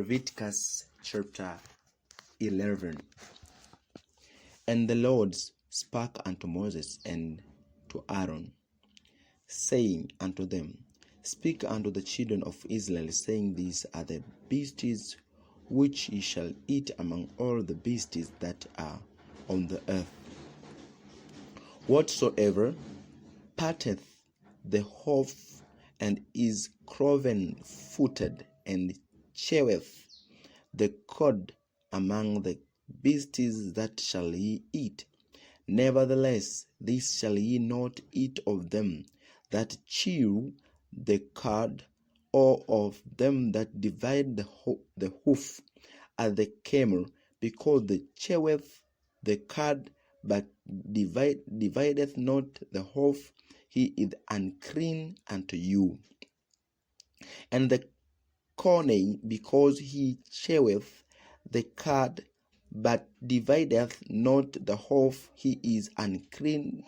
Leviticus chapter 11. And the Lord spake unto Moses and to Aaron, saying unto them, Speak unto the children of Israel, saying, These are the beasts which ye shall eat among all the beasts that are on the earth. Whatsoever parteth the hoof and is cloven-footed and cheweth the cud among the beasts that shall ye eat. Nevertheless, this shall ye not eat of them that chew the cud, or of them that divide the hoof at the camel, because the cheweth the cud, but divideth not the hoof, he is unclean unto you. And the coney, because he cheweth the cud, but divideth not the hoof, he is unclean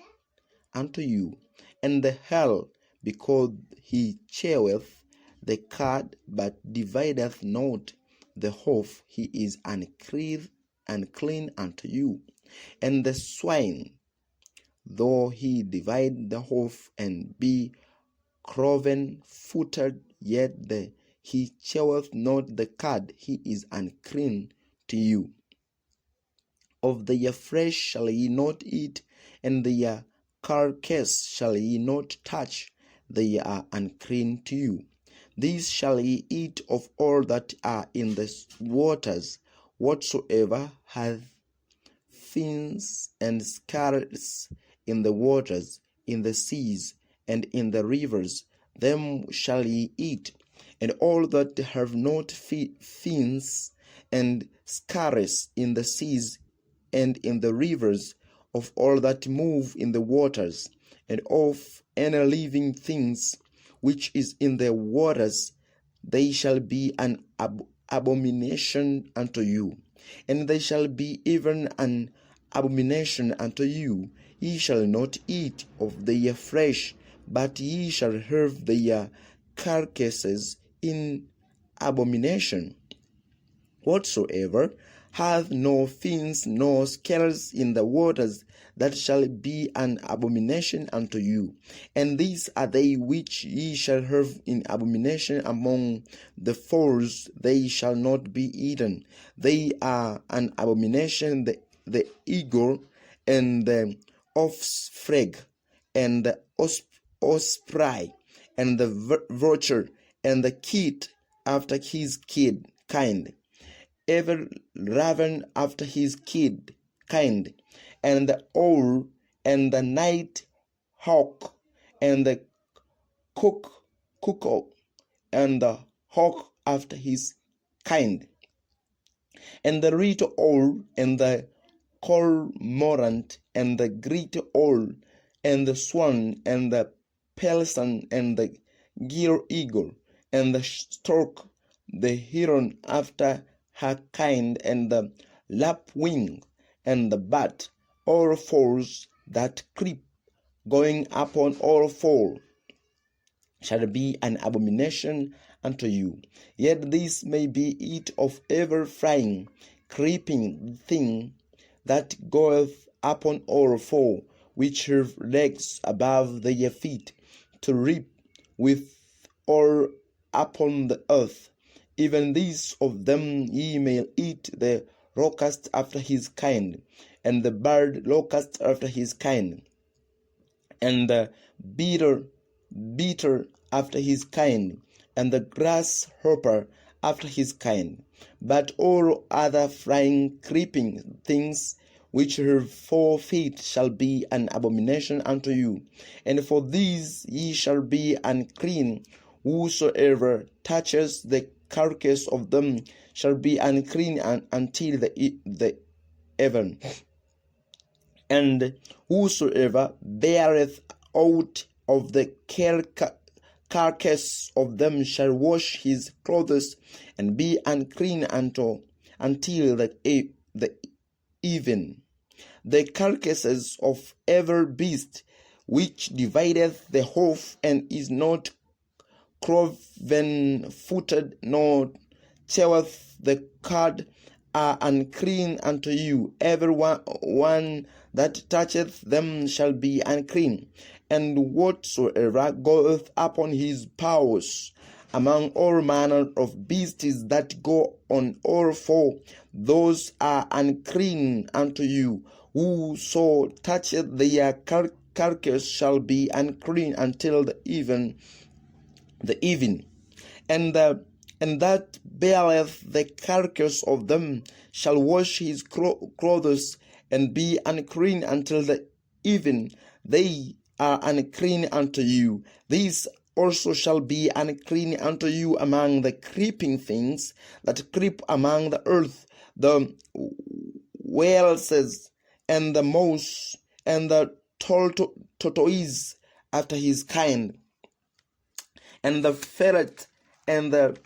unto you. And the hell, because he cheweth the cud, but divideth not the hoof, he is unclean unto you. And the swine, though he divide the hoof and be cloven-footed, yet he cheweth not the cud, he is unclean to you. Of their flesh shall ye not eat, and their carcass shall ye not touch, they are unclean to you. These shall ye eat of all that are in the waters, whatsoever hath fins and scales in the waters, in the seas, and in the rivers, them shall ye eat. And all that have not fins and scales in the seas and in the rivers, of all that move in the waters, and of any living things which is in the waters, they shall be an abomination unto you. And they shall be even an abomination unto you. Ye shall not eat of their flesh, but ye shall have their carcasses in abomination. Whatsoever hath no fins nor scales in the waters, that shall be an abomination unto you. And these are they which ye shall have in abomination among the fowls, they shall not be eaten. They are an abomination, the eagle, and the offspring, and the osprey, and the vulture, and the kid after his kind, every raven after his kind, and the owl, and the night hawk, and the cuckoo, and the hawk after his kind, and the red owl, and the cormorant, and the great owl, and the swan, and the pelican, and the gill eagle, and the stork, the heron after her kind, and the lapwing, and the bat, all fowls that creep, going upon all four, shall be an abomination unto you. Yet this may be eat of every flying, creeping thing that goeth upon all four, which have legs above their feet, to reap with all upon the earth. Even these of them ye may eat, the locust after his kind, and the bird locust after his kind, and the beetle after his kind, and the grasshopper after his kind. But all other flying, creeping things which have 4 feet shall be an abomination unto you, and for these ye shall be unclean. Whosoever touches the carcass of them shall be unclean until the even. And whosoever beareth out of the carcass of them shall wash his clothes, and be unclean until the even. The carcasses of every beast which divideth the hoof, and is not cloven-footed, nor cheweth the cud are unclean unto you. Every one that toucheth them shall be unclean. And whatsoever goeth upon his paws among all manner of beasts that go on all four, those are unclean unto you. Whoso toucheth their carcass shall be unclean until the even. And that beareth the carcass of them shall wash his clothes and be unclean until the even. They are unclean unto you. These also shall be unclean unto you among the creeping things that creep among the earth, the whales and the mouse and the tortoise after his kind, and the ferret and the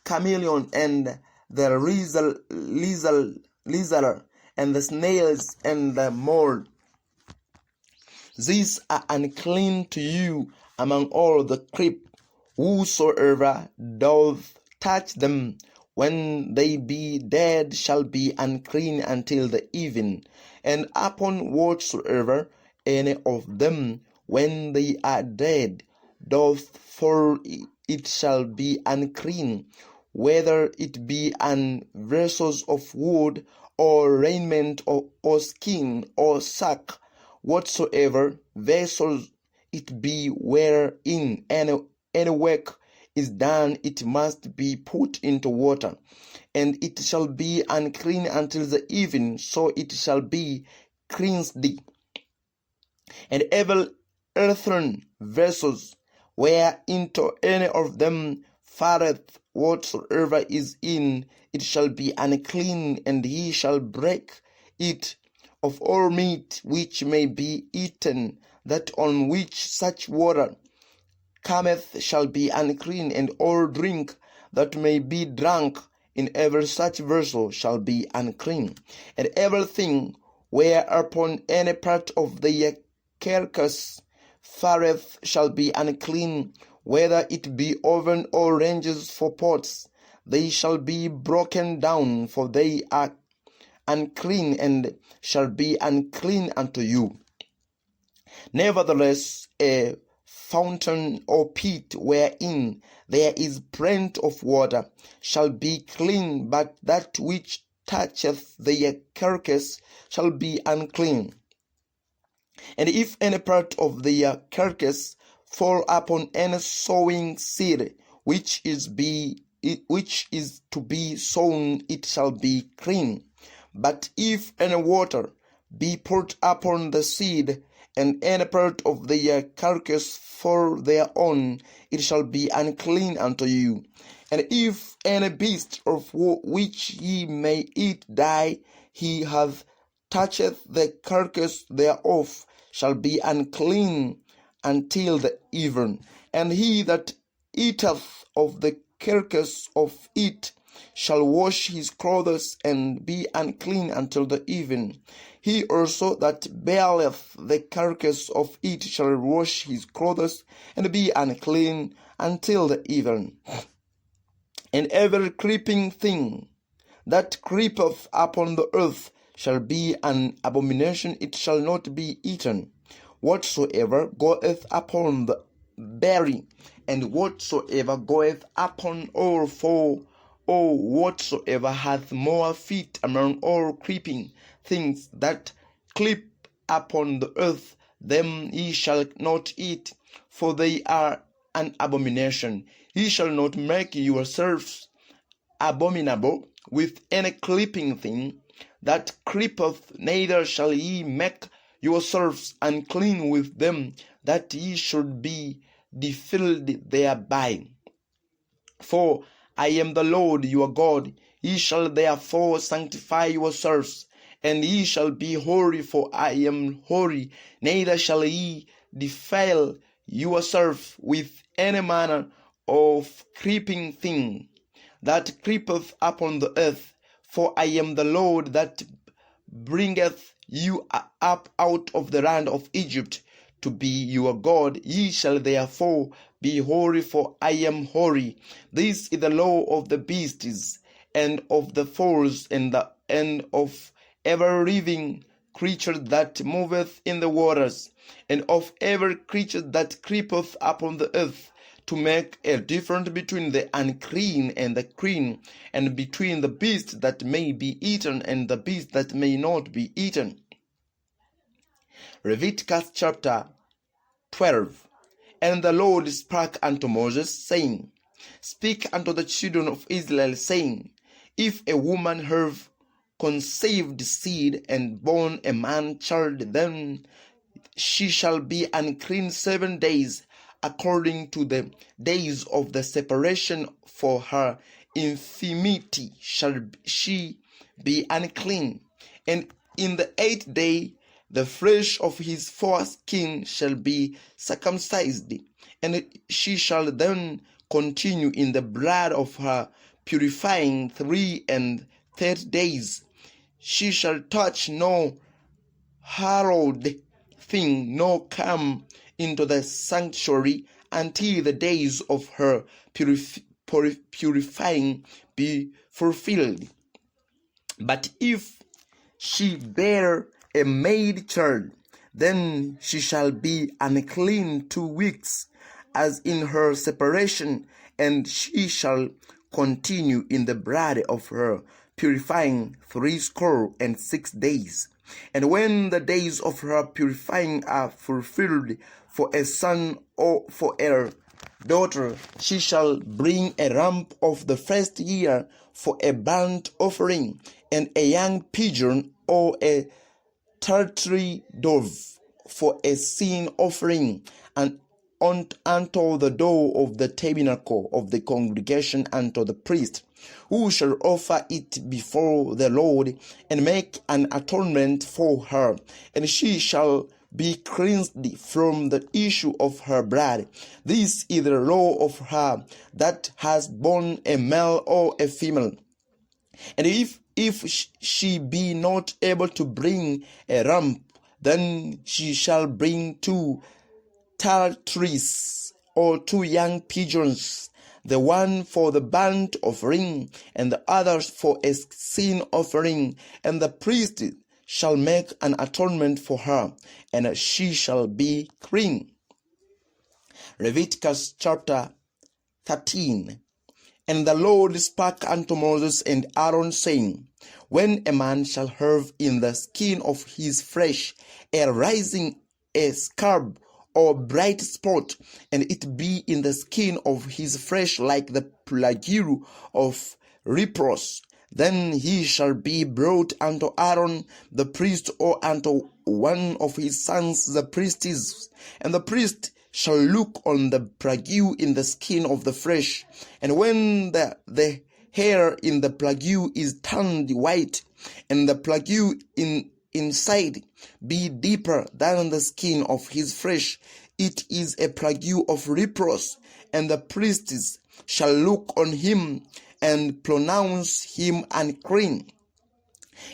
chameleon, and the lizard, and the snails and the mole. These are unclean to you among all the creep. Whosoever doth touch them when they be dead shall be unclean until the even. And upon whatsoever any of them when they are dead doth fall, it shall be unclean, whether it be an vessels of wood, or raiment, or skin, or sack, whatsoever vessels it be wherein any work is done, it must be put into water, and it shall be unclean until the even, so it shall be cleansed. And every earthen vessels where into any of them fareth whatsoever is in, it shall be unclean, and he shall break it. Of all meat which may be eaten, that on which such water cometh shall be unclean, and all drink that may be drunk in every such vessel shall be unclean. And everything whereupon any part of the carcass fareth shall be unclean, whether it be oven or ranges for pots. They shall be broken down, for they are unclean, and shall be unclean unto you. Nevertheless, a fountain or pit wherein there is plenty of water shall be clean, but that which toucheth the carcass shall be unclean. And if any part of the carcass fall upon any sowing seed, which is to be sown, it shall be clean. But if any water be poured upon the seed, and any part of the carcass fall thereon, it shall be unclean unto you. And if any beast of which ye may eat die, he hath toucheth the carcass thereof, shall be unclean until the even. And he that eateth of the carcass of it shall wash his clothes and be unclean until the even. He also that beareth the carcass of it shall wash his clothes and be unclean until the even. And every creeping thing that creepeth upon the earth shall be an abomination, it shall not be eaten. Whatsoever goeth upon the belly, and whatsoever goeth upon all four, or whatsoever hath more feet among all creeping things that creep upon the earth, them ye shall not eat, for they are an abomination. Ye shall not make yourselves abominable with any creeping thing that creepeth, neither shall ye make yourselves unclean with them, that ye should be defiled thereby. For I am the Lord your God. Ye shall therefore sanctify yourselves, and ye shall be holy, for I am holy. Neither shall ye defile yourself with any manner of creeping thing that creepeth upon the earth. For I am the Lord that bringeth you up out of the land of Egypt, to be your God. Ye shall therefore be holy, for I am holy. This is the law of the beasts, and of the fowls, and of every living creature that moveth in the waters, and of every creature that creepeth upon the earth, to make a difference between the unclean and the clean, and between the beast that may be eaten and the beast that may not be eaten. Leviticus chapter 12. And the Lord spake unto Moses, saying, Speak unto the children of Israel, saying, If a woman have conceived seed and born a man child, then she shall be unclean 7 days, according to the days of the separation. For her infirmity shall she be unclean. And in the 8th day the flesh of his foreskin shall be circumcised, and she shall then continue in the blood of her, purifying 3 and 30 days. She shall touch no hallowed thing, nor come into the sanctuary until the days of her purifying be fulfilled. But if she bear a maid child, then she shall be unclean 2 weeks, as in her separation, and she shall continue in the blood of her, purifying 66 days. And when the days of her purifying are fulfilled, for a son or for a daughter, she shall bring a ram of the first year for a burnt offering, and a young pigeon or a turtle dove for a sin offering, and unto the door of the tabernacle of the congregation unto the priest, who shall offer it before the Lord, and make an atonement for her, and she shall be cleansed from the issue of her blood. This is the law of her that has borne a male or a female. And if she be not able to bring a ram, then she shall bring 2 turtles or 2 young pigeons, the one for the burnt offering, and the other for a sin offering, and the priest shall make an atonement for her, and she shall be clean. Leviticus chapter 13. And the Lord spake unto Moses and Aaron, saying, When a man shall have in the skin of his flesh a rising, a scab, or bright spot, and it be in the skin of his flesh like the plague of leprosy, then he shall be brought unto Aaron the priest, or unto one of his sons the priests, and the priest shall look on the plague in the skin of the flesh, and when the hair in the plague is turned white, and the plague inside be deeper than the skin of his flesh, it is a plague of leprosy, and the priests shall look on him and pronounce him unclean.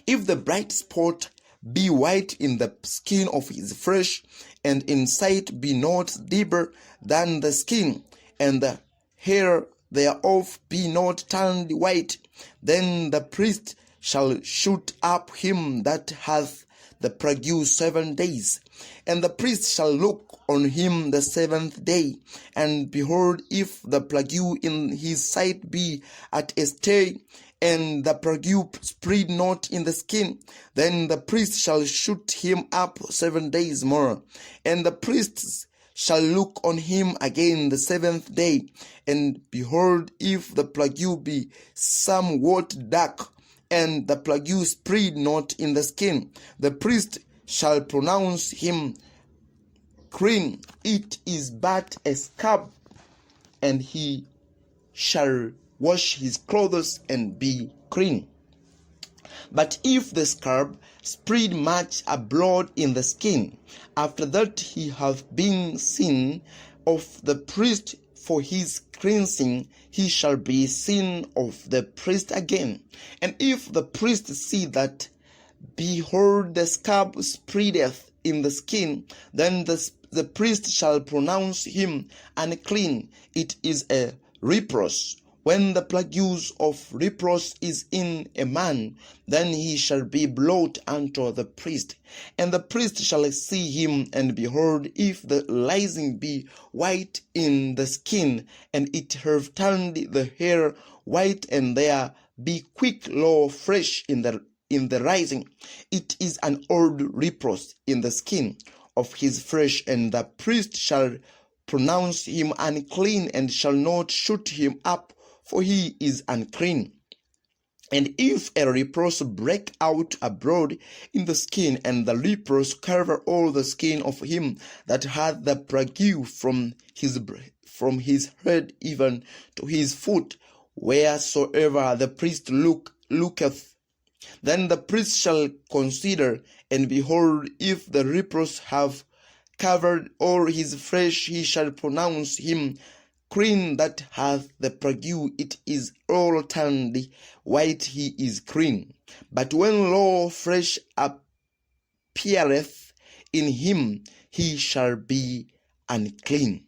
If the bright spot be white in the skin of his flesh, and inside be not deeper than the skin, and the hair thereof be not turned white, then the priest shall shoot up him that hath the plague 7 days. And the priest shall look on him the 7th day, and behold, if the plague in his sight be at a stay, and the plague spread not in the skin, then the priest shall shoot him up 7 days more. And the priests shall look on him again the 7th day, and behold, if the plague be somewhat dark, and the plague spread not in the skin, the priest shall pronounce him clean. It is but a scab, and he shall wash his clothes and be clean. But if the scab spread much blood in the skin, after that he hath been seen of the priest for his cleansing, he shall be seen of the priest again. And if the priest see that, behold, the scab spreadeth in the skin, then the the priest shall pronounce him unclean. It is a leprous. When the plague of leprosy is in a man, then he shall be brought unto the priest. And the priest shall see him, and behold, if the rising be white in the skin, and it have turned the hair white, and there be quick raw fresh in the rising, it is an old leprosy in the skin of his flesh, and the priest shall pronounce him unclean, and shall not shoot him up, for he is unclean. And if a leprous break out abroad in the skin, and the leprous cover all the skin of him that hath the plague from his head even to his foot, wheresoever the priest looketh, then the priest shall consider, and behold, if the leprous have covered all his flesh, he shall pronounce him clean that hath the plague. It is all turned white, he is clean. But when raw flesh appeareth in him, he shall be unclean.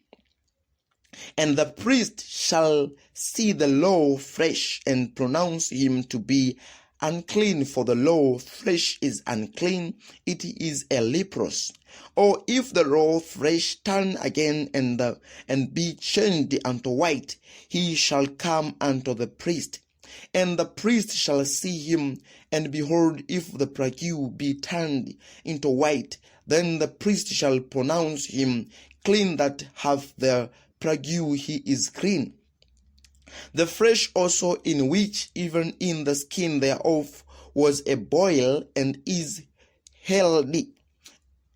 And the priest shall see the raw flesh, and pronounce him to be unclean, for the raw flesh is unclean, it is a leprous. Or if the raw flesh turn again and be changed unto white, he shall come unto the priest. And the priest shall see him, and behold, if the plague be turned into white, then the priest shall pronounce him clean that hath the plague, he is clean. The flesh also, in which even in the skin thereof was a boil, and is healthy,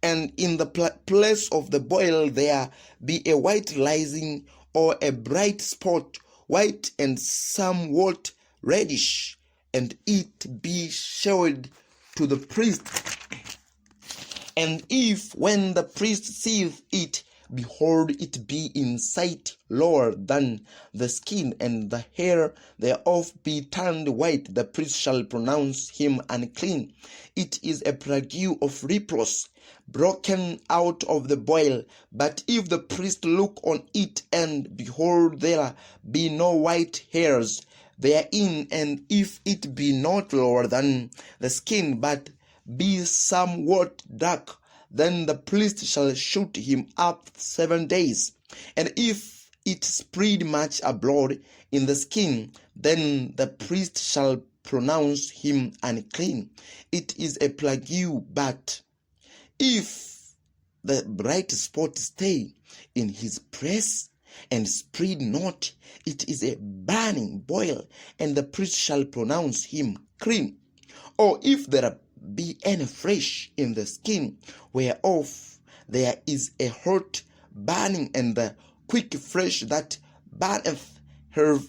and in the place of the boil there be a white rising, or a bright spot, white and somewhat reddish, and it be showed to the priest. And if when the priest seeth it, behold, it be in sight lower than the skin, and the hair thereof be turned white, the priest shall pronounce him unclean. It is a plague of leprosy, broken out of the boil. But if the priest look on it, and behold, there be no white hairs therein, and if it be not lower than the skin, but be somewhat dark, then the priest shall shoot him up 7 days. And if it spread much abroad in the skin, then the priest shall pronounce him unclean. It is a plague. But if the bright spot stay in his place and spread not, it is a burning boil, and the priest shall pronounce him clean. Or if there be any flesh in the skin, whereof there is a hot burning, and the quick flesh that burneth have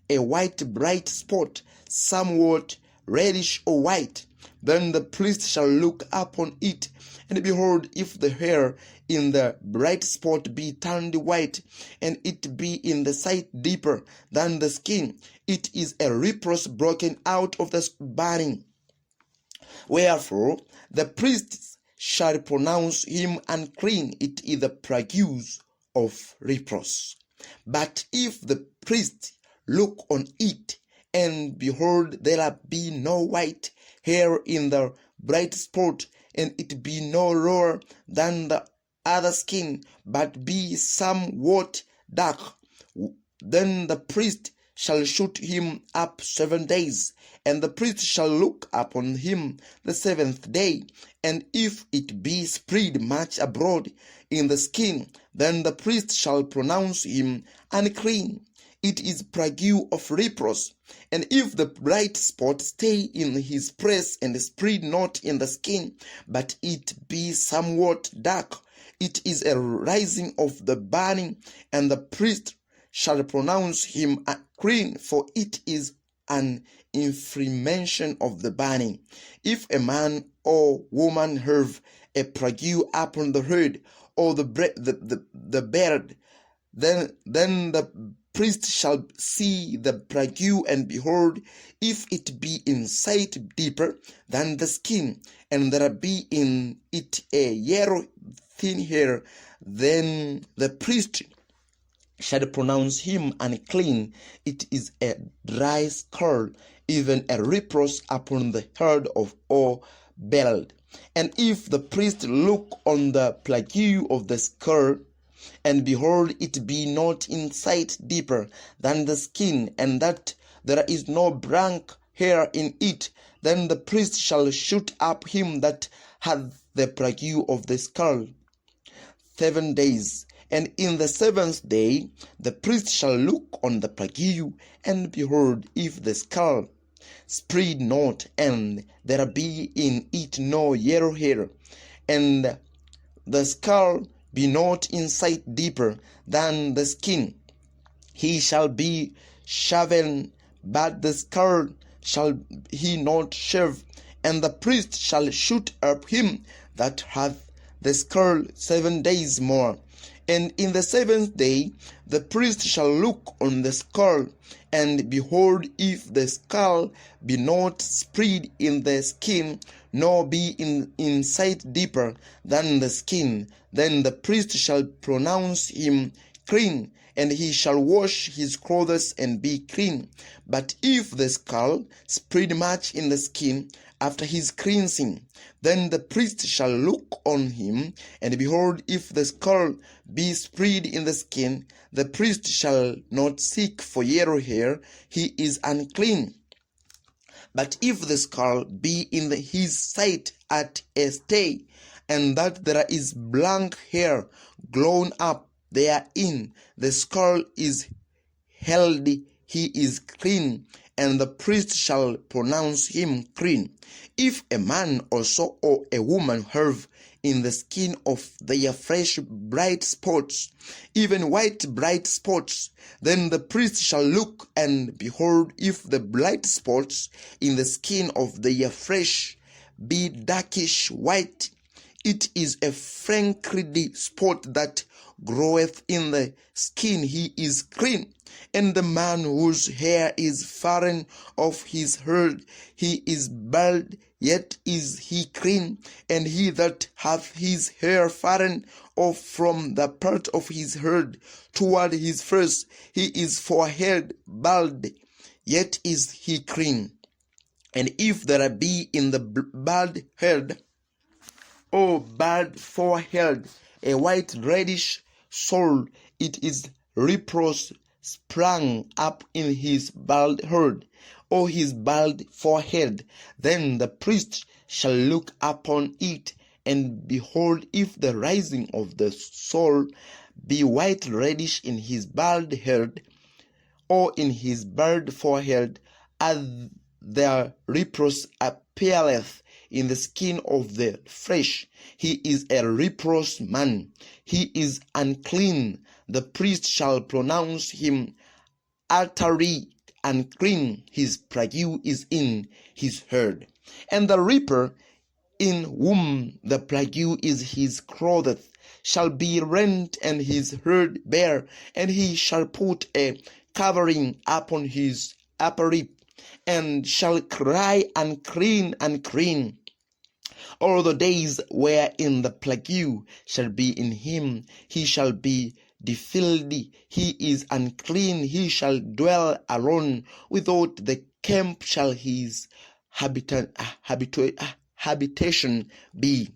a white bright spot, somewhat reddish or white, then the priest shall look upon it, and behold, if the hair in the bright spot be turned white, and it be in the sight deeper than the skin, it is a leprous broken out of the burning. Wherefore the priest shall pronounce him unclean. It is the plague of leprosy. But if the priest look on it, and behold, there be no white hair in the bright spot, and it be no lower than the other skin, but be somewhat dark, then the priest shall shoot him up 7 days, and the priest shall look upon him the 7th day. And if it be spread much abroad in the skin, then the priest shall pronounce him unclean. It is plague of leprosy. And if the bright spot stay in his place, and spread not in the skin, but it be somewhat dark, it is a rising of the burning, and the priest shall pronounce him clean, for it is an inflammation of the burning. If a man or woman have a plague upon the head, or the beard, then the priest shall see the plague, and behold, if it be in sight deeper than the skin, and there be in it a yellow thin hair, then the priest shall pronounce him unclean. It is a dry skull, even a reproach upon the head of all bald. And if the priest look on the plague of the skull, and behold, it be not in sight deeper than the skin, and that there is no blank hair in it, then the priest shall shoot up him that hath the plague of the skull 7 days. And in the 7th day the priest shall look on the plague, and behold, if the skull spread not, and there be in it no yellow hair, and the skull be not in sight deeper than the skin, he shall be shaven, but the skull shall he not shave. And the priest shall shoot up him that hath the skull 7 days more. And in the 7th day the priest shall look on the skull, and behold, if the skull be not spread in the skin, nor be in sight deeper than the skin, then the priest shall pronounce him clean, and he shall wash his clothes and be clean. But if the skull spread much in the skin after his cleansing, then the priest shall look on him, and behold, if the skull be spread in the skin, the priest shall not seek for yellow hair, he is unclean. But if the skull be in his sight at a stay, and that there is blank hair grown up therein, the skull is held, he is clean, and the priest shall pronounce him clean. If a man also or a woman have in the skin of their flesh bright spots, even white bright spots, then the priest shall look, and behold, if the bright spots in the skin of their flesh be darkish white, it is a freckled spot that groweth in the skin, he is clean. And the man whose hair is fallen off his head, he is bald, yet is he clean. And he that hath his hair fallen off from the part of his head toward his face, he is forehead bald, yet is he clean. And if there be in the bald head or bald forehead a white reddish soul, it is reproach sprang up in his bald head or his bald forehead. Then the priest shall look upon it, and behold, if the rising of the soul be white reddish in his bald head or in his bald forehead, as the reproach appeareth in the skin of the flesh, he is a reproach man, he is unclean. The priest shall pronounce him utterly unclean, his plague is in his head. And the reaper in whom the plague is his clothes shall be rent and his head bare, and he shall put a covering upon his upper lip, and shall cry, unclean, unclean, all the days wherein the plague shall be in him. He shall be defiled, he is unclean, he shall dwell alone, without the camp shall his habitation be.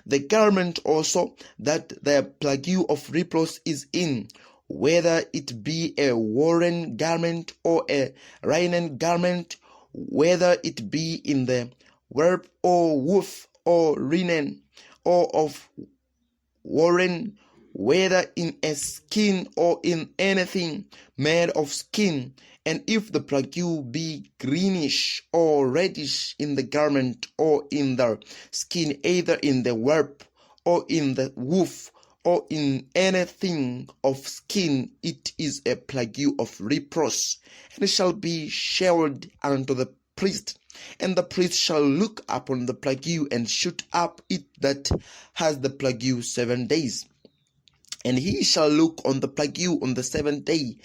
The garment also that the plague of reproach is in, whether it be a woolen garment or a linen garment, whether it be in the warp or woof or linen or of woolen, whether in a skin or in anything made of skin, and if the plague be greenish or reddish in the garment or in the skin, either in the warp or in the woof or in anything of skin, it is a plague of reproach, and it shall be showed unto the priest. And the priest shall look upon the plague and shoot up it that has the plague 7 days. And he shall look on the plague on the 7th day.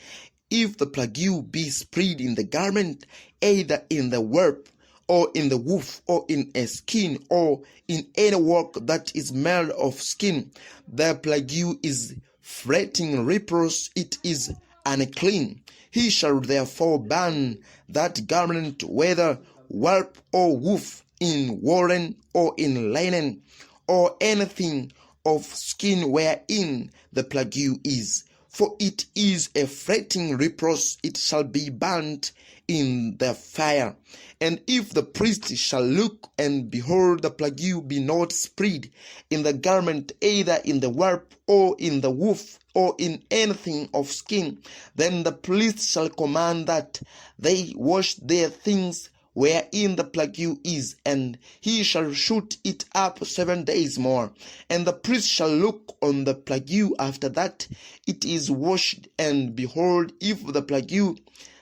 If the plague be spread in the garment, either in the warp or in the woof, or in a skin, or in any work that is made of skin, the plague is fretting reproach, it is unclean. He shall therefore burn that garment, whether warp or woof, in woolen or in linen, or anything of skin wherein the plague is. For it is a fretting reproach, it shall be burnt in the fire. And if the priest shall look, and behold, the plague be not spread in the garment, either in the warp, or in the woof, or in anything of skin, then the priest shall command that they wash their things wherein the plague is, and he shall shoot it up 7 days more. And the priest shall look on the plague after that it is washed, and behold, if the plague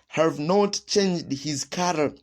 have not changed his color,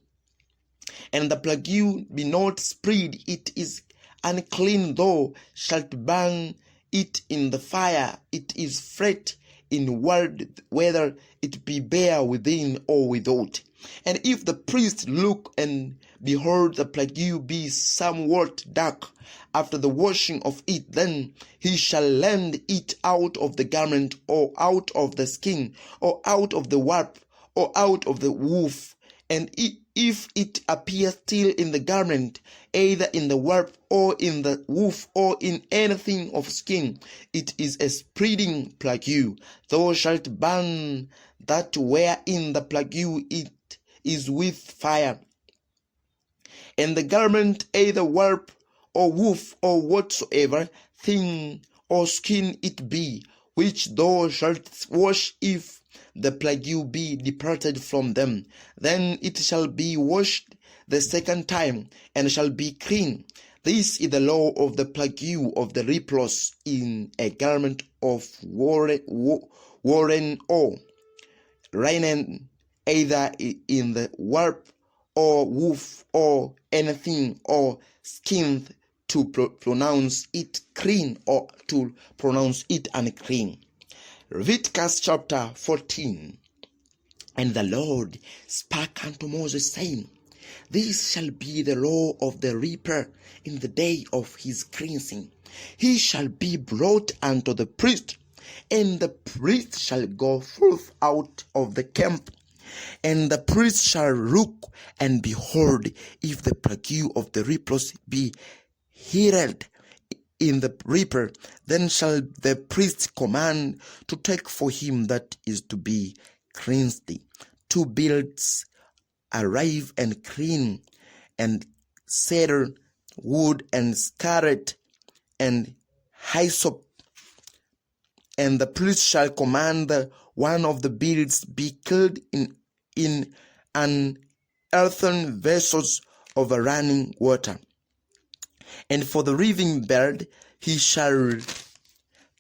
and the plague be not spread, it is unclean, thou shalt burn it in the fire. It is fret in word, whether it be bare within or without. And if the priest look, and behold, the plague be somewhat dark after the washing of it, then he shall lend it out of the garment, or out of the skin, or out of the warp, or out of the woof. And if it appear still in the garment, either in the warp, or in the woof, or in anything of skin, it is a spreading plague. Thou shalt burn that wherein the plague it is with fire. And the garment, either warp, or woof, or whatsoever thing or skin it be, which thou shalt wash, if the plague be departed from them, then it shall be washed the second time, and shall be clean. This is the law of the plague of the reproach in a garment of woolen or linen, either in the warp, or woof, or anything, or skin, to pronounce it clean, or to pronounce it unclean. Leviticus chapter 14. And the Lord spake unto Moses, saying, This shall be the law of the reaper in the day of his cleansing. He shall be brought unto the priest, and the priest shall go forth out of the camp. And the priest shall look, and behold, if the plague of the reproach be healed in the reaper, then shall the priest command to take for him that is to be cleansed 2 beards alive and clean, and cedar wood, and scarlet, and hyssop. And the priest shall command that one of the beards be killed in an earthen vessels of a running water. And for the living bird he shall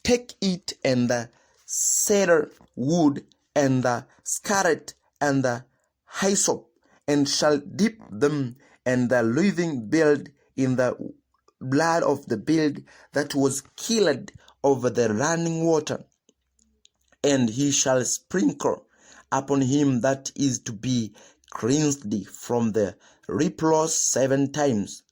take it, and the cedar wood, and the scarlet, and the hyssop, and shall dip them and the living bird in the blood of the bird that was killed over the running water. And he shall sprinkle upon him that is to be cleansed from the reproach 7 times,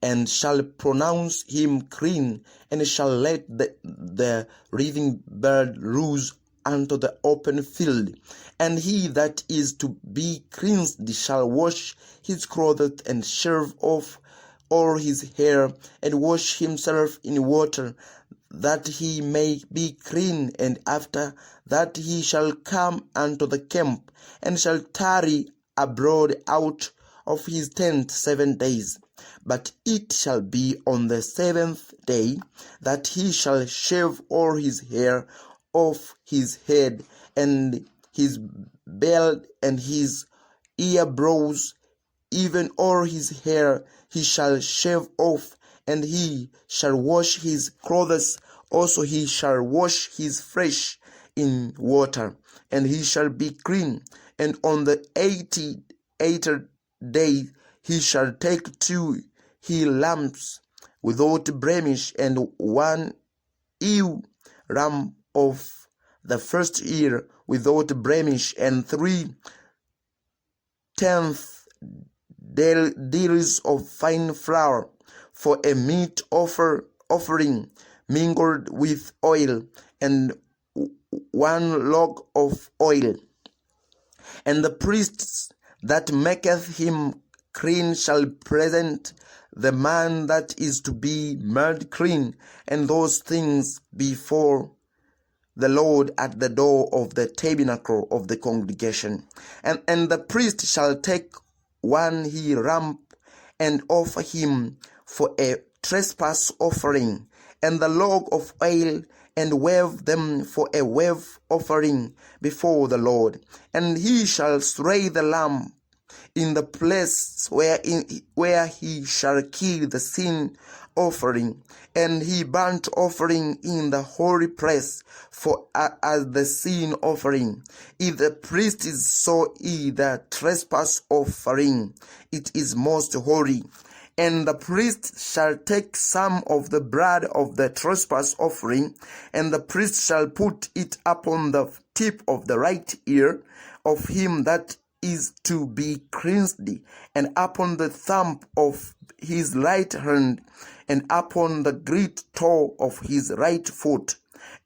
and shall pronounce him clean, and shall let the living bird loose unto the open field. And he that is to be cleansed shall wash his clothes, and shave off all his hair, and wash himself in water, that he may be clean. And after that he shall come unto the camp, and shall tarry abroad out of his tent 7 days. But it shall be on the 7th day that he shall shave all his hair off his head, and his beard, and his earbrows, even all his hair he shall shave off. And he shall wash his clothes, also he shall wash his flesh in water, and he shall be clean. And on the 88th day he shall take 2 he lambs without blemish, and 1 ewe lamb of the first year without blemish, and 3 tenth deals of fine flour for a meat offering mingled with oil, and 1 log of oil. And the priest that maketh him clean shall present the man that is to be made clean, and those things before the Lord at the door of the tabernacle of the congregation. And the priest shall take 1 he lamb and offer him for a trespass offering, and the log of oil, and wave them for a wave offering before the Lord. And he shall slay the lamb in the place where he shall kill the sin offering, and he burnt offering in the holy place for as the sin offering. If the priest saw the trespass offering, it is most holy. And the priest shall take some of the blood of the trespass offering, and the priest shall put it upon the tip of the right ear of him that is to be cleansed, and upon the thumb of his right hand, and upon the great toe of his right foot.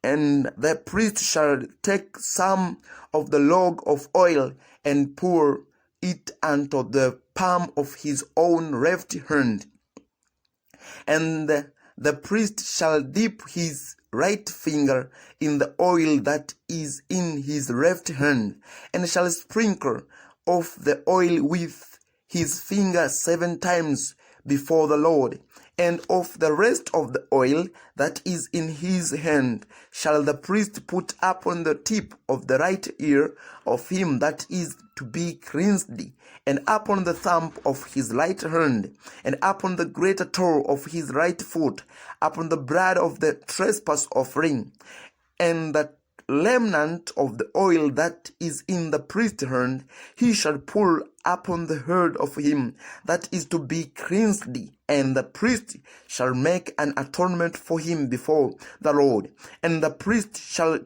And the priest shall take some of the log of oil, and pour it unto the palm of his own left hand. And the priest shall dip his right finger in the oil that is in his left hand, and shall sprinkle of the oil with his finger 7 times before the Lord. And of the rest of the oil that is in his hand shall the priest put upon the tip of the right ear of him that is to be cleansed, and upon the thumb of his right hand, and upon the greater toe of his right foot, upon the blood of the trespass offering. And the remnant of the oil that is in the priest's hand he shall pour upon the head of him that is to be cleansed, and the priest shall make an atonement for him before the Lord. And the priest shall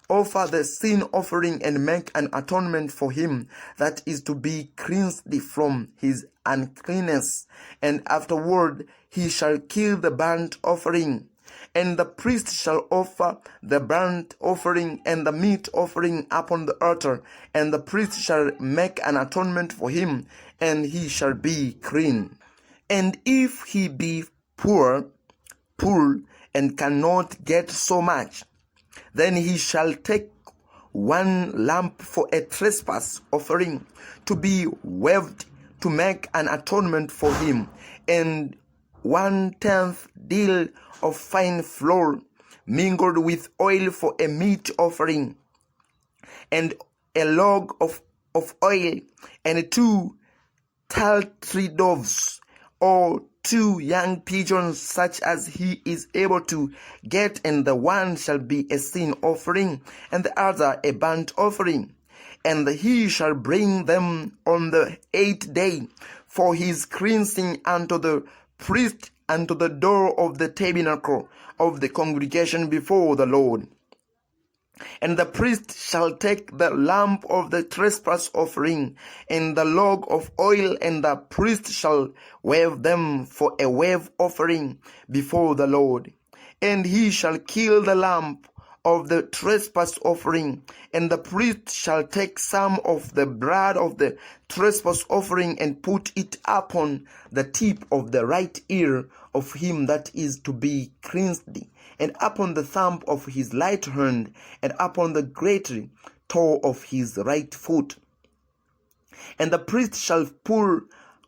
offer the sin offering and make an atonement for him that is to be cleansed from his uncleanness, and afterward he shall kill the burnt offering. And the priest shall offer the burnt offering and the meat offering upon the altar, and the priest shall make an atonement for him, and he shall be clean. And if he be poor, and cannot get so much, then he shall take 1 lamb for a trespass offering to be waved to make an atonement for him, and 1/10 deal of fine flour mingled with oil for a meat offering, and a log of oil, and 2 turtle doves, or 2 young pigeons, such as he is able to get, and the one shall be a sin offering, and the other a burnt offering. And he shall bring them on the 8th day for his cleansing unto the priest unto the door of the tabernacle of the congregation before the Lord. And the priest shall take the lamb of the trespass offering and the log of oil, and the priest shall wave them for a wave offering before the Lord. And he shall kill the lamb of the trespass offering, and the priest shall take some of the blood of the trespass offering and put it upon the tip of the right ear of him that is to be cleansed, and upon the thumb of his right hand, and upon the great toe of his right foot. And the priest shall pour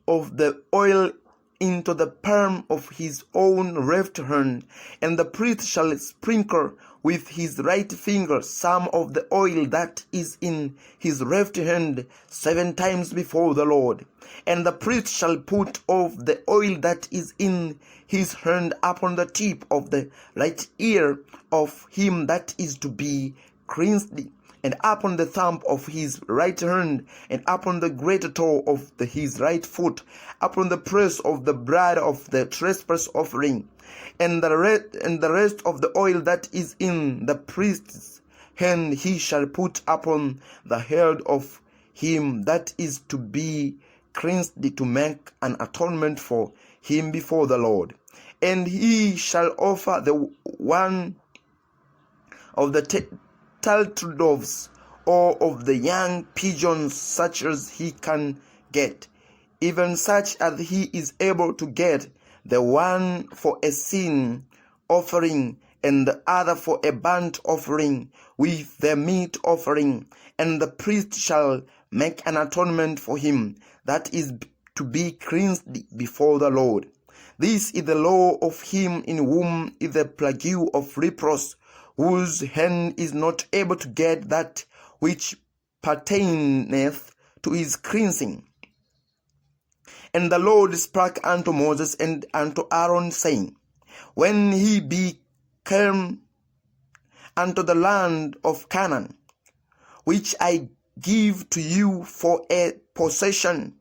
of the oil into the palm of his own left hand, and the priest shall sprinkle with his right finger some of the oil that is in his left hand 7 times before the Lord. And the priest shall put of the oil that is in his hand upon the tip of the right ear of him that is to be cleansed, and upon the thumb of his right hand, and upon the greater toe of his right foot, upon the press of the blood of the trespass offering. And the rest of the oil that is in the priest's hand he shall put upon the head of him that is to be cleansed to make an atonement for him before the Lord. And he shall offer the one of the turtle doves, or of the young pigeons, such as he can get, even such as he is able to get, the one for a sin offering, and the other for a burnt offering with the meat offering. And the priest shall make an atonement for him that is to be cleansed before the Lord. This is the law of him in whom is the plague of leprosy, whose hand is not able to get that which pertaineth to his cleansing. And the Lord spake unto Moses and unto Aaron, saying, When he be come unto the land of Canaan, which I give to you for a possession,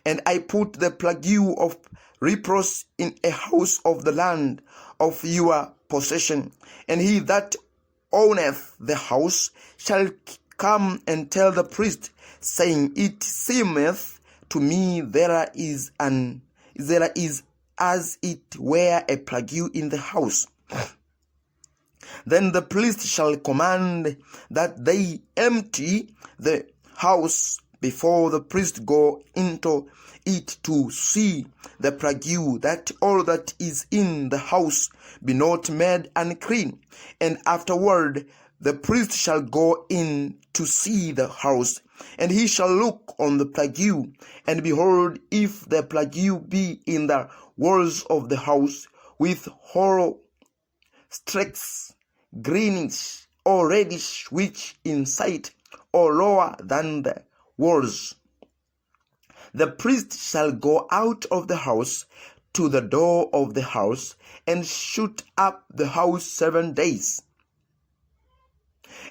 and I put the plague of leprosy in a house of the land of your possession, and he that owneth the house shall come and tell the priest, saying, It seemeth to me there is as it were a plague in the house. Then the priest shall command that they empty the house before the priest go into it to see the plague, that all that is in the house be not made unclean. And afterward the priest shall go in to see the house, and he shall look on the plague, and behold, if the plague be in the walls of the house, with hollow streaks, greenish or reddish, which in sight or lower than the walls, the priest shall go out of the house to the door of the house, and shut up the house 7 days.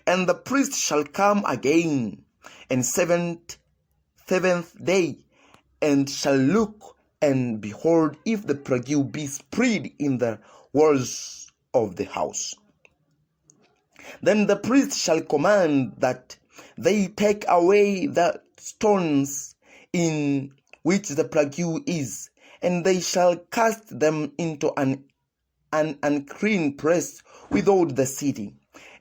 And the priest shall come again and seventh day, and shall look, and behold, if the plague be spread in the walls of the house. Then the priest shall command that they take away the stones in which the plague is, and they shall cast them into an unclean place without the city.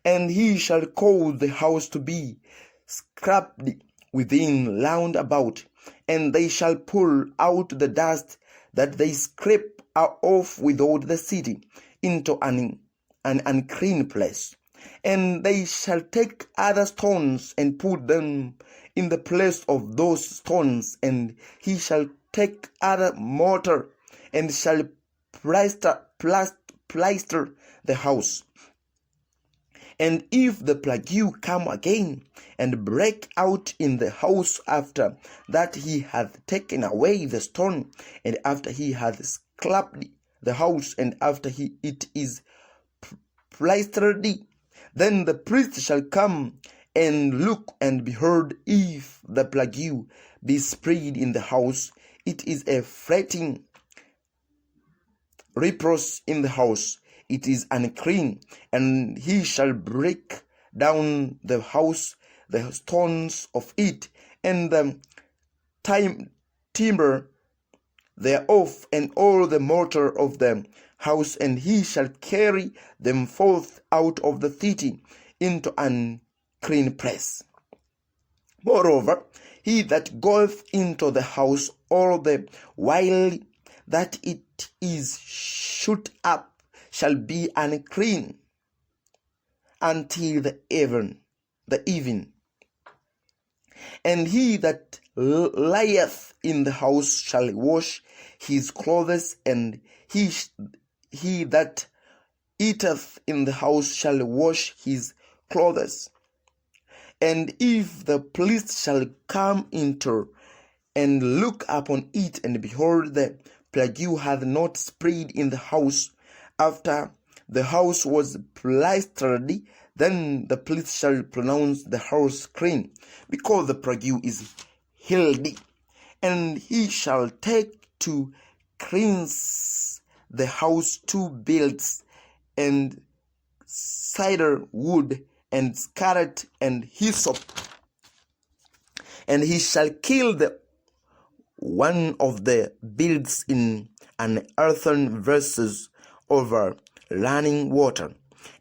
And he shall cause the house to be scraped within round about, and they shall pull out the dust that they scrape off without the city into an unclean place. And they shall take other stones and put them in the place of those stones, and he shall take other mortar and shall plaster the house. And if the plague come again and break out in the house after that he hath taken away the stone, and after he hath scrapped the house, and after it is plastered, then the priest shall come and look, and behold, if the plague be spread in the house, it is a fretting leprosy in the house, it is unclean, and he shall break down the house, the stones of it, and the timber thereof, and all the mortar of the house, and he shall carry them forth out of the city into an unclean place. Moreover, he that goeth into the house all the while that it is shut up shall be unclean until the even. And he that lieth in the house shall wash his clothes, and he that eateth in the house shall wash his clothes. And if the priest shall come into and look upon it, and behold, the plague hath not spread in the house after the house was plastered, then the priest shall pronounce the house clean, because the plague is healed. And he shall take to cleanse the house 2 bills, and cedar wood, and scarlet, and hyssop, and he shall kill the one of the beads in an earthen vessel over running water.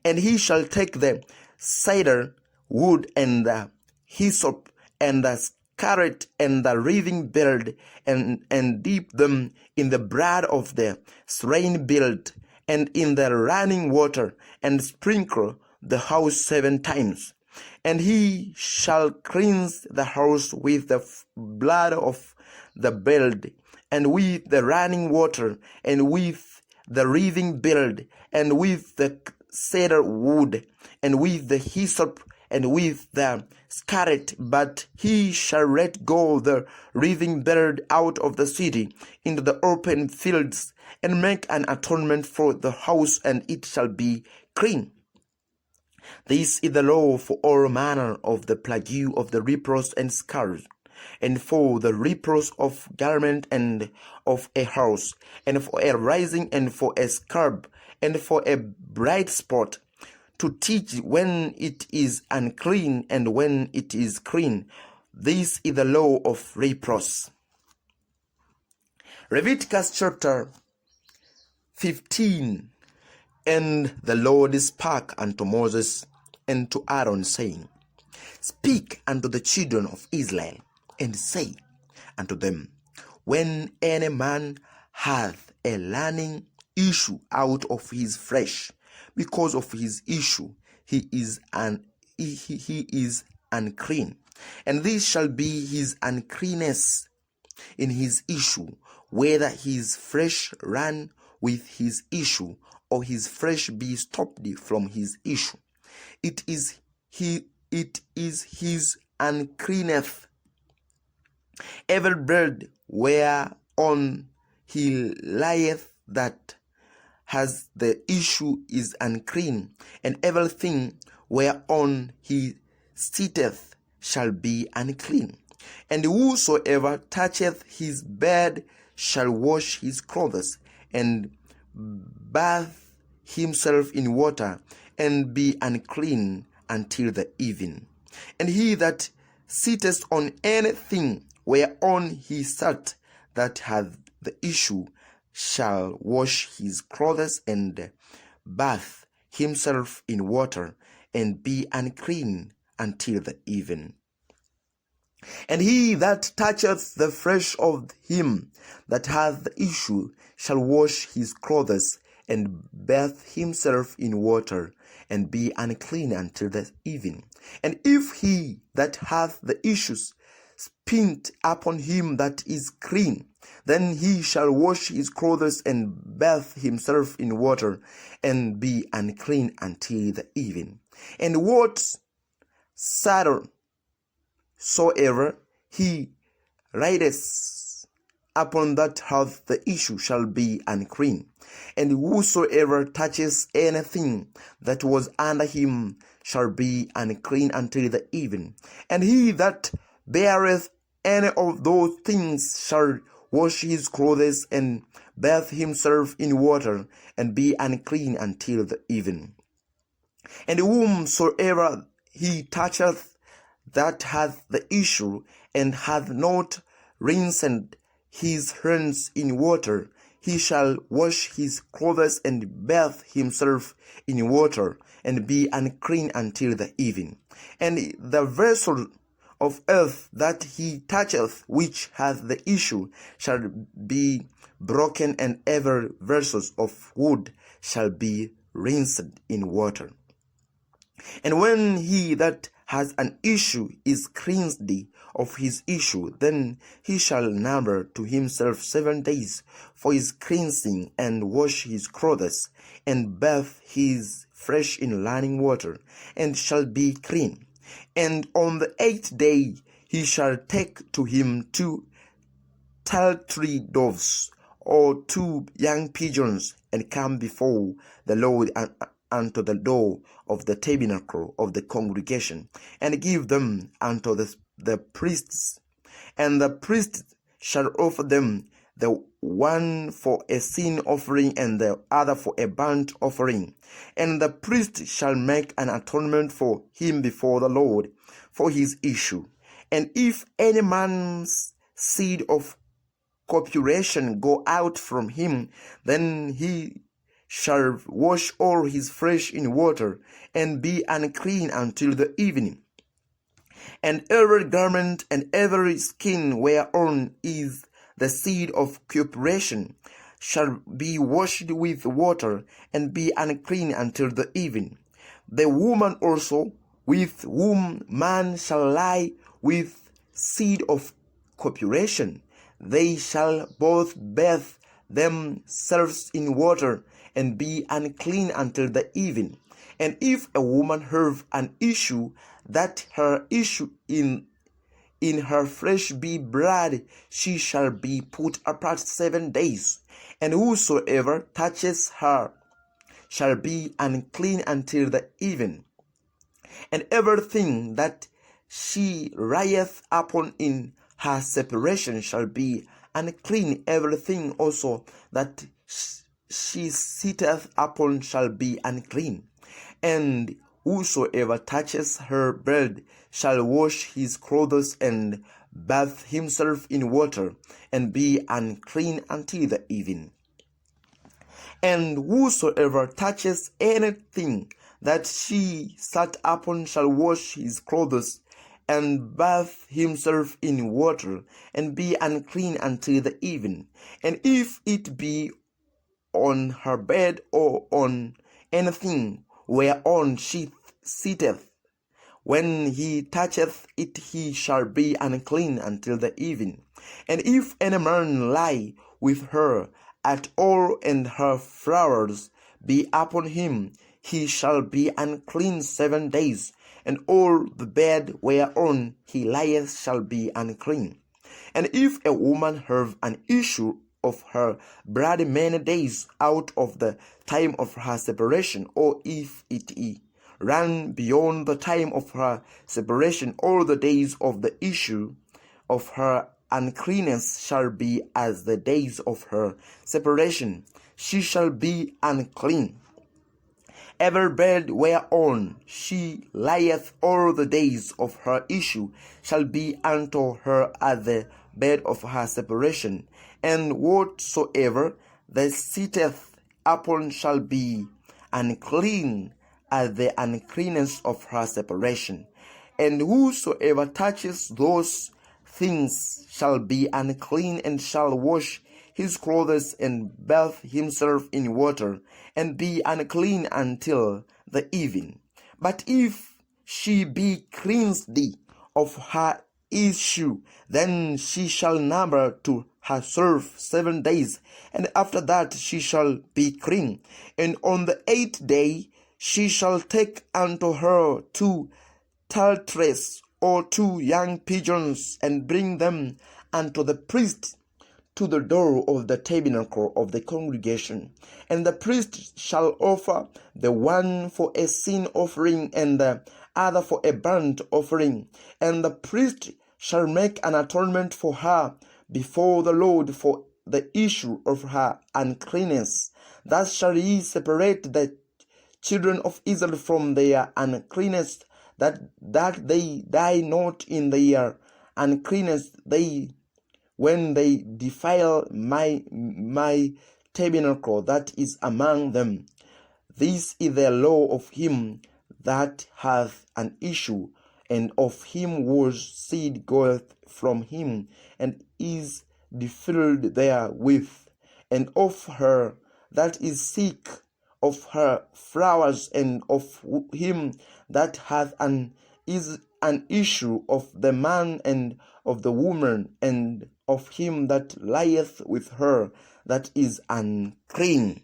And he shall take the cedar wood and the hyssop and the scarlet and the wreathing bird and dip them in the blood of the slain bird and in the running water, and sprinkle the house 7 times. And he shall cleanse the house with the blood of the bird, and with the running water, and with the wreathing bird, and with the cedar wood, and with the hyssop, and with the scarlet. But he shall let go the wreathing bird out of the city into the open fields, and make an atonement for the house, and it shall be clean. This is the law for all manner of the plague of the leprous and scars, and for the leprous of garment and of a house, and for a rising and for a scab, and for a bright spot, to teach when it is unclean and when it is clean. This is the law of leprous. Leviticus chapter 15. And the Lord spake unto Moses and to Aaron, saying, Speak unto the children of Israel, and say unto them, When any man hath a learning issue out of his flesh, because of his issue he is unclean, and this shall be his uncleanness in his issue, whether his flesh run with his issue, or his flesh be stopped from his issue. It is his uncleanness. Every bird whereon he lieth that has the issue is unclean, and everything whereon he sitteth shall be unclean. And whosoever toucheth his bed shall wash his clothes, and bathe himself in water, and be unclean until the even. And he that sitteth on anything whereon he sat that hath the issue shall wash his clothes, and bathe himself in water, and be unclean until the even. And he that toucheth the flesh of him that hath the issue shall wash his clothes, and bathe himself in water, and be unclean until the even. And if he that hath the issues spit upon him that is clean, then he shall wash his clothes, and bathe himself in water, and be unclean until the even. And whatsoever he rideth upon that hath the issue shall be unclean. And whosoever touches anything that was under him shall be unclean until the even. And he that beareth any of those things shall wash his clothes, and bathe himself in water, and be unclean until the even. And whomsoever he toucheth that hath the issue, and hath not rinsed his hands in water, he shall wash his clothes, and bathe himself in water, and be unclean until the even. And the vessel of earth that he toucheth, which hath the issue, shall be broken, and every vessel of wood shall be rinsed in water. And when he that has an issue is cleansed of his issue, then he shall number to himself 7 days for his cleansing, and wash his clothes, and bathe his flesh in running water, and shall be clean. And on the 8th day he shall take to him 2 turtle doves, or 2 young pigeons, and come before the Lord unto the door of the tabernacle of the congregation, and give them unto the priests. And the priest shall offer them, the one for a sin offering, and the other for a burnt offering. And the priest shall make an atonement for him before the Lord for his issue. And if any man's seed of copulation go out from him, then he shall wash all his flesh in water, and be unclean until the evening. And every garment and every skin whereon is the seed of copulation shall be washed with water, and be unclean until the evening. The woman also with whom man shall lie with seed of copulation, they shall both bathe themselves in water, and be unclean until the evening. And if a woman have an issue, that her issue in her flesh be blood, she shall be put apart 7 days. And whosoever touches her shall be unclean until the evening. And everything that she lieth upon in her separation shall be unclean. Everything also that she sitteth upon shall be unclean. And whosoever touches her bed shall wash his clothes and bathe himself in water, and be unclean until the evening. And whosoever touches anything that she sat upon shall wash his clothes and bathe himself in water, and be unclean until the evening. And if it be on her bed or on anything whereon she sitteth, when he toucheth it, he shall be unclean until the evening. And if any man lie with her at all, and her flowers be upon him, he shall be unclean 7 days, and all the bed whereon he lieth shall be unclean. And if a woman have an issue of her blood many days out of the time of her separation, or if it ran beyond the time of her separation, all the days of the issue of her uncleanness shall be as the days of her separation. She shall be unclean. Every bed whereon she lieth all the days of her issue shall be unto her as the bed of her separation. And whatsoever that sitteth upon shall be unclean as the uncleanness of her separation. And whosoever touches those things shall be unclean, and shall wash his clothes and bathe himself in water, and be unclean until the evening. But if she be cleansed of her issue, then she shall number to herself 7 days, and after that she shall be clean. And on the 8th day she shall take unto her 2 turtles or 2 young pigeons, and bring them unto the priest to the door of the tabernacle of the congregation. And the priest shall offer the one for a sin offering, and the other for a burnt offering. And the priest shall make an atonement for her before the Lord for the issue of her uncleanness. Thus shall ye separate the children of Israel from their uncleanness, that they die not in their uncleanness, when they defile my tabernacle that is among them. This is the law of him that hath an issue, and of him whose seed goeth from him, and is defiled therewith, and of her that is sick, of her flowers, and of him that hath an issue, of the man and of the woman, and of him that lieth with her that is unclean.